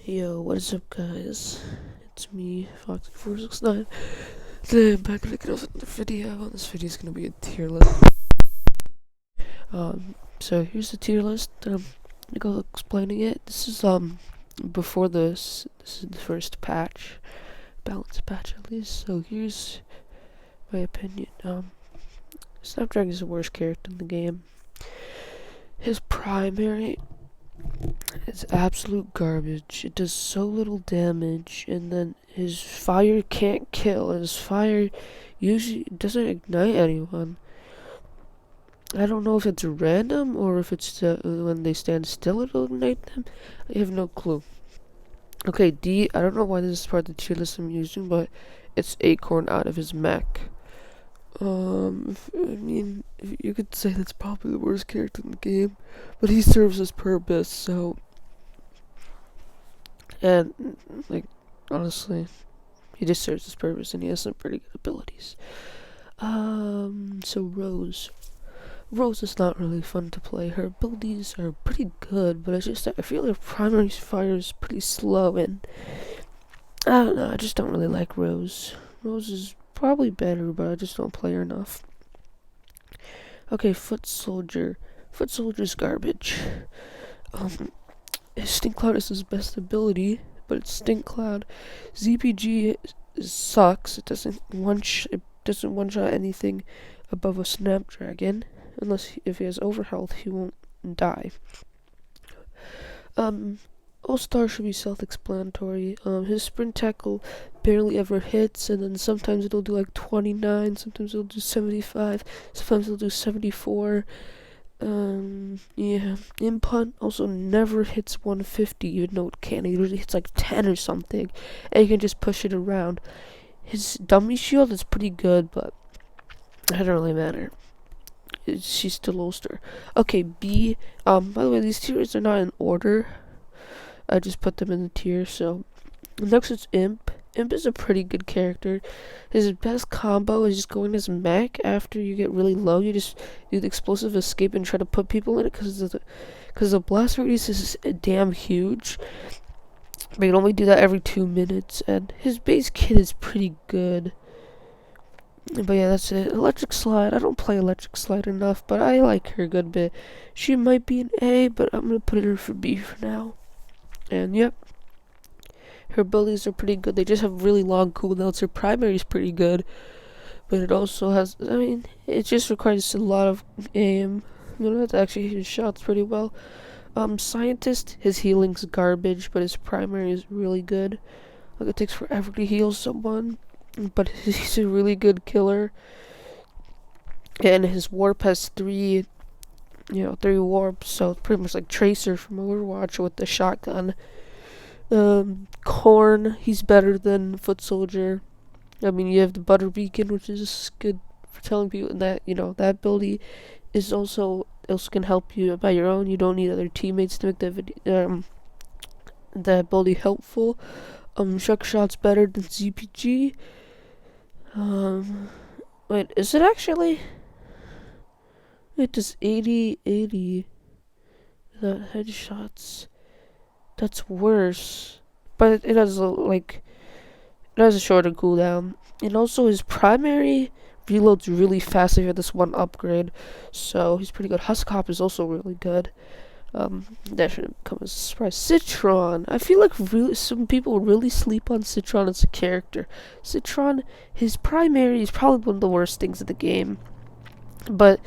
Yo, what is up, guys? It's me, Foxy469. Today I'm back to get off another video. This video is gonna be a tier list. So here's the tier list. I'm gonna go explaining it. This is before this. This is the first patch, balance patch at least. So here's my opinion. Snapdragon is the worst character in the game. His primary is absolute garbage. It does so little damage, and then his fire can't kill. His fire usually doesn't ignite anyone. I don't know if it's random or if it's when they stand still it'll ignite them. I have no clue. Okay, D, I don't know why this is part of the tier list I'm using, but it's Acorn out of his mech. You could say that's probably the worst character in the game, but he serves his purpose, so. And, like, honestly, he just serves his purpose, and he has some pretty good abilities. So Rose. Rose is not really fun to play. Her abilities are pretty good, but it's just that I feel her primary fire is pretty slow, and I don't know, I just don't really like Rose. Rose is probably better, but I just don't play her enough. Okay, Foot Soldier. Foot Soldier's garbage. His Stink Cloud is his best ability, but it's Stink Cloud. ZPG sucks. It doesn't one shot anything above a Snapdragon, unless if he has overhealth, he won't die. All-Star should be self-explanatory. His sprint tackle barely ever hits, and then sometimes it'll do like 29, sometimes it'll do 75, sometimes it'll do 74. Yeah. Impunt also never hits 150, even though it can. It usually hits like 10 or something, and you can just push it around. His dummy shield is pretty good, but it doesn't really matter. She's still Ulster. Okay, B. By the way, these tiers are not in order. I just put them in the tier. So next is Imp. Imp is a pretty good character. His best combo is just going as mech. After you get really low, you just do the explosive escape and try to put people in it, because the blast radius is damn huge. But you can only do that every 2 minutes, and his base kit is pretty good. But yeah, that's it. Electric Slide. I don't play Electric Slide enough, but I like her a good bit. She might be an A, but I'm gonna put her for B for now. And yep, her abilities are pretty good. They just have really long cooldowns. Her primary is pretty good, but it also has, it just requires a lot of aim. You don't have to actually hit his shots pretty well. Scientist, his healing's garbage, but his primary is really good. Like, it takes forever to heal someone, but he's a really good killer. And his warp has three warps, so it's pretty much like Tracer from Overwatch with the shotgun. Corn, he's better than Foot Soldier. You have the Butter Beacon, which is good for telling people that, that ability is also can help you by your own. You don't need other teammates to make that ability helpful. Shuck Shot's better than ZPG. Wait, is it actually? It does 80 headshots. That's worse. But it has a shorter cooldown. And also his primary reloads really fast if you have this one upgrade. So he's pretty good. Husk Hop is also really good. That shouldn't come as a surprise. Citron. I feel like some people really sleep on Citron as a character. Citron, his primary is probably one of the worst things in the game. But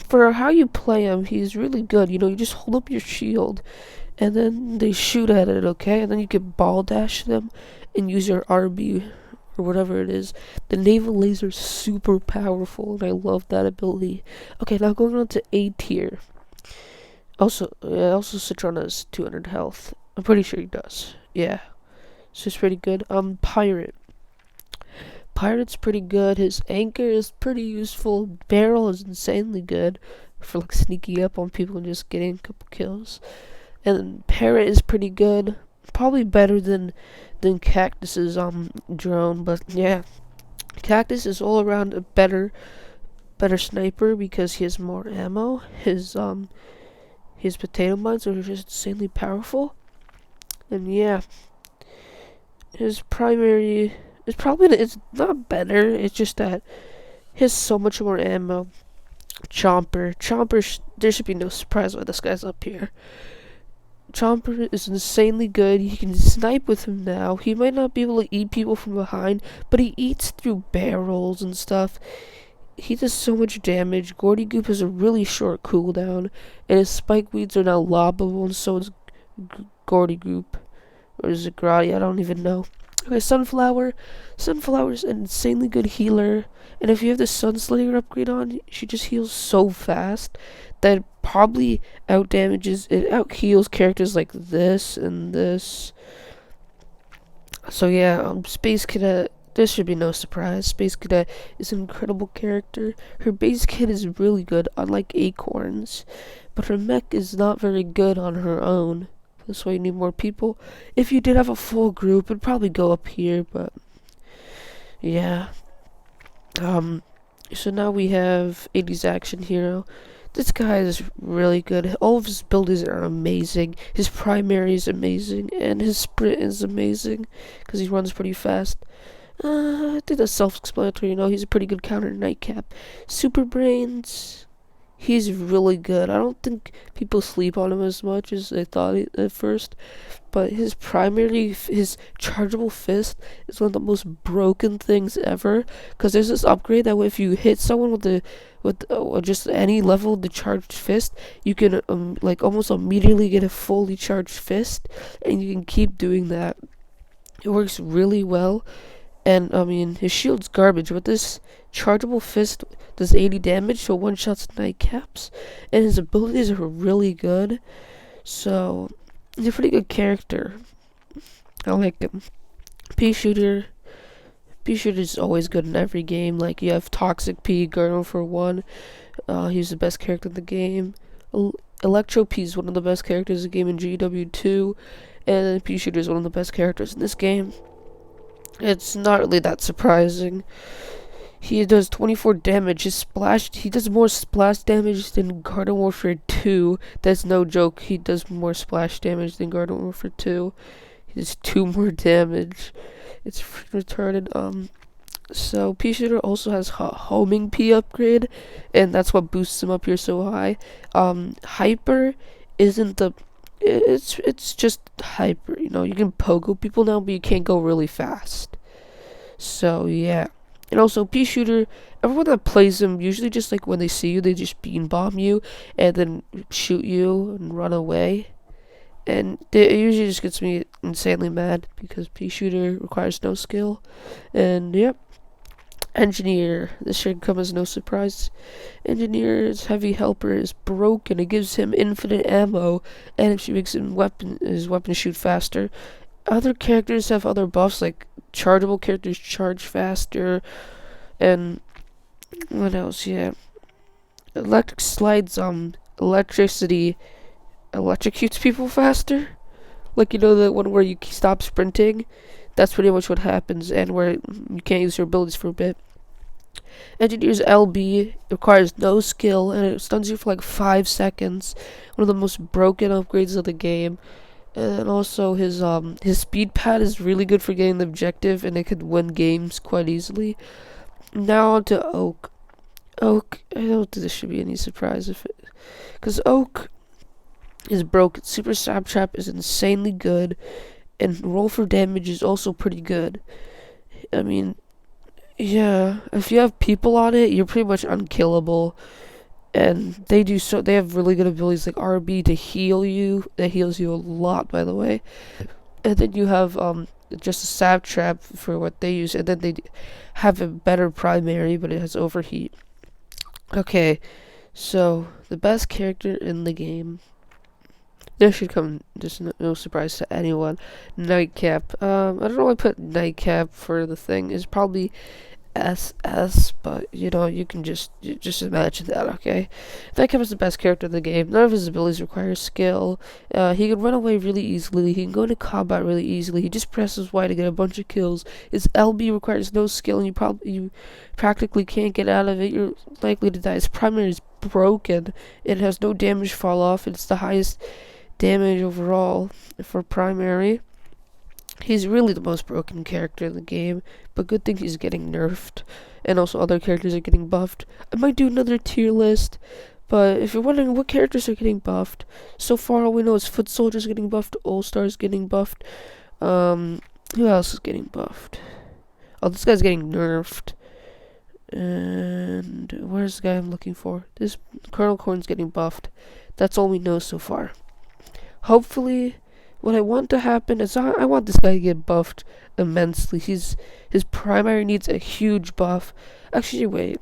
for how you play him, he's really good. You just hold up your shield, and then they shoot at it, okay? And then you can ball dash them and use your RB or whatever it is. The naval laser is super powerful, and I love that ability. Okay, now going on to A tier. Also Citron has 200 health. I'm pretty sure he does. Yeah, so it's pretty good. Pirate. Pirate's pretty good. His anchor is pretty useful. Barrel is insanely good for sneaking up on people and just getting a couple kills. And Parrot is pretty good. Probably better than Cactus's drone, but yeah. Cactus is all around a better sniper because he has more ammo. His potato mines are just insanely powerful. And yeah, his primary is probably it's not better. It's just that he has so much more ammo. Chomper. There should be no surprise why this guy's up here. Chomper is insanely good. You can snipe with him now. He might not be able to eat people from behind, but he eats through barrels and stuff. He does so much damage. Gordy Goop has a really short cooldown, and his spike weeds are now lobbable, and so is Gordy Goop. Or is it Grotty? I don't even know. Okay, Sunflower. Sunflower's an insanely good healer, and if you have the Sunslayer upgrade on, she just heals so fast that it probably out heals characters like this and this. So yeah, Space Cadet. This should be no surprise. Space Cadet is an incredible character. Her base kit is really good, unlike Acorns, but her mech is not very good on her own. This way you need more people. If you did have a full group, it'd probably go up here, but yeah. So now we have 80s Action Hero. This guy is really good. All of his abilities are amazing. His primary is amazing, and his sprint is amazing because he runs pretty fast. I think that's self-explanatory. He's a pretty good counter Nightcap. Super Brains, he's really good. I don't think people sleep on him as much as they thought at first, but his chargeable fist is one of the most broken things ever. Because there's this upgrade that if you hit someone with just any level of the charged fist, you can like almost immediately get a fully charged fist, and you can keep doing that. It works really well. And, his shield's garbage, but this chargeable fist does 80 damage, so one-shots Nightcaps. And his abilities are really good. So, he's a pretty good character. I like him. Pea-Shooter. Pea-Shooter's always good in every game. Like, you have Toxic P, Gurnal for one. He's the best character in the game. Electro P is one of the best characters in the game in GW2. And Pea-Shooter is one of the best characters in this game. It's not really that surprising. He does 24 damage. He does more splash damage than Garden Warfare 2. That's no joke. He does more splash damage than Garden Warfare 2. He does 2 more damage. It's retarded. So Pea-Shooter also has homing P upgrade, and that's what boosts him up here so high. Hyper isn't the it's just hyper, you can pogo people now, but you can't go really fast. So yeah. And also Pea-Shooter, everyone that plays him usually just like when they see you, they just beam bomb you and then shoot you and run away. And it usually just gets me insanely mad because Pea-Shooter requires no skill. And yep. Engineer. This should come as no surprise. Engineer's heavy helper is broken. It gives him infinite ammo, and if she makes his weapon shoot faster. Other characters have other buffs, like chargeable characters charge faster, and what else? Yeah, electric slides. Electricity electrocutes people faster. Like the one where you stop sprinting. That's pretty much what happens, and where you can't use your abilities for a bit. Engineer's LB requires no skill, and it stuns you for like 5 seconds. One of the most broken upgrades of the game. And also his speed pad is really good for getting the objective, and it could win games quite easily. Now on to Oak. Oak, I don't think this should be any surprise because Oak is broken. Super Stab Trap is insanely good, and roll for damage is also pretty good. Yeah, if you have people on it, you're pretty much unkillable. And they have really good abilities like RB to heal you. That heals you a lot, by the way. And then you have just a Stab Trap for what they use, and then they have a better primary, but it has overheat. Okay, so the best character in the game. This should come just no surprise to anyone. Nightcap. I don't know why I put Nightcap for the thing. It's probably SS, but you can just imagine that, okay? Nightcap is the best character in the game. None of his abilities require skill. He can run away really easily. He can go into combat really easily. He just presses Y to get a bunch of kills. His LB requires no skill, and you practically can't get out of it. You're likely to die. His primary is broken. It has no damage fall off. It's the highest damage overall for primary. He's really the most broken character in the game, but good thing he's getting nerfed, and also other characters are getting buffed. I might do another tier list, but if you're wondering what characters are getting buffed, so far all we know is Foot Soldier's getting buffed, All Star's getting buffed. Who else is getting buffed? Oh, this guy's getting nerfed. And where's the guy I'm looking for? This Colonel Corn's getting buffed. That's all we know so far. Hopefully, what I want to happen is I want this guy to get buffed immensely. His primary needs a huge buff. Actually, wait.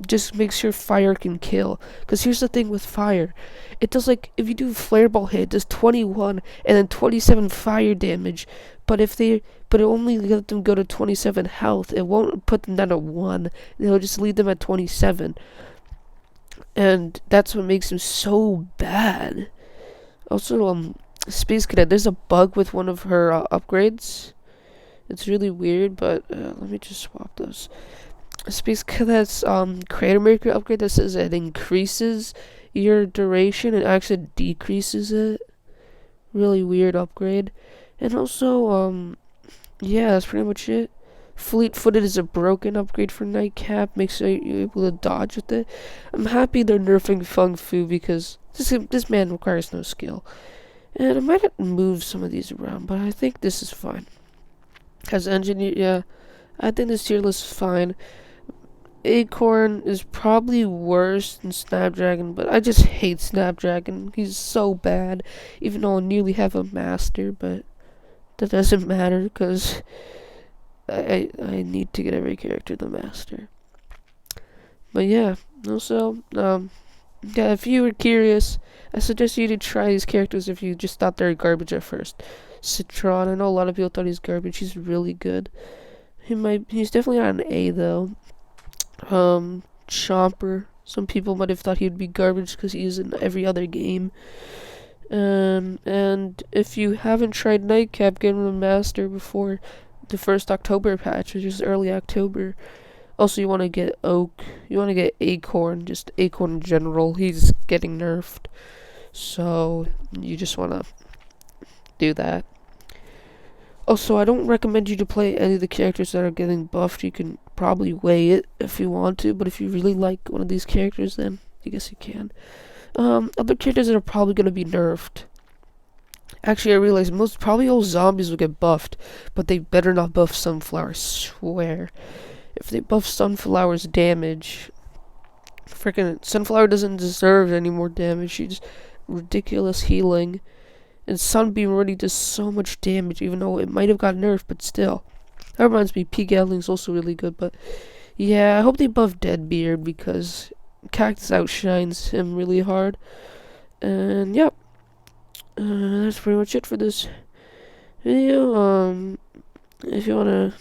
Just make sure fire can kill. Because here's the thing with fire. It does, like, if you do flare ball hit, it does 21 and then 27 fire damage. But it only let them go to 27 health. It won't put them down to 1. It'll just leave them at 27. And that's what makes him so bad. Also, Space Cadet, there's a bug with one of her upgrades. It's really weird, but let me just swap those. Space Cadet's Crater Maker upgrade that says it increases your duration and actually decreases it. Really weird upgrade. And also, yeah, that's pretty much it. Fleet-footed is a broken upgrade for Nightcap, makes you able to dodge with it. I'm happy they're nerfing Fung Fu because this man requires no skill. And I might have to move some of these around, but I think this is fine. As engineer, yeah, I think this tier list is fine. Acorn is probably worse than Snapdragon, but I just hate Snapdragon. He's so bad, even though I nearly have a master, but that doesn't matter because I need to get every character the master. But yeah, also, yeah, if you were curious, I suggest you to try these characters if you just thought they were garbage at first. Citron, I know a lot of people thought he's garbage. He's really good. He's definitely not an A though. Chomper, some people might have thought he'd be garbage because he's in every other game. And if you haven't tried Nightcap, get him a master before the first October patch, which is early October. Also, you want to get Oak. You want to get Acorn, just Acorn in general. He's getting nerfed. So, you just want to do that. Also, I don't recommend you to play any of the characters that are getting buffed. You can probably weigh it if you want to, but if you really like one of these characters, then I guess you can. Other characters that are probably going to be nerfed. Actually, I realized probably all zombies will get buffed, but they better not buff Sunflower, I swear. If they buff Sunflower's damage, freaking Sunflower doesn't deserve any more damage. She's ridiculous healing. And Sunbeam already does so much damage, even though it might have got nerfed, but still. That reminds me, P. Gatling's also really good, but yeah, I hope they buff Deadbeard because Cactus outshines him really hard. And yep, that's pretty much it for this video. If you wanna,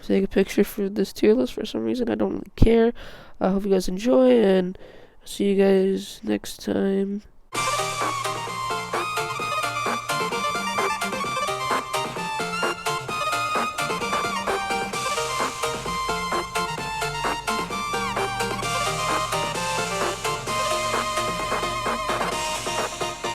take a picture for this tier list for some reason, I don't really care. I hope you guys enjoy, and see you guys next time.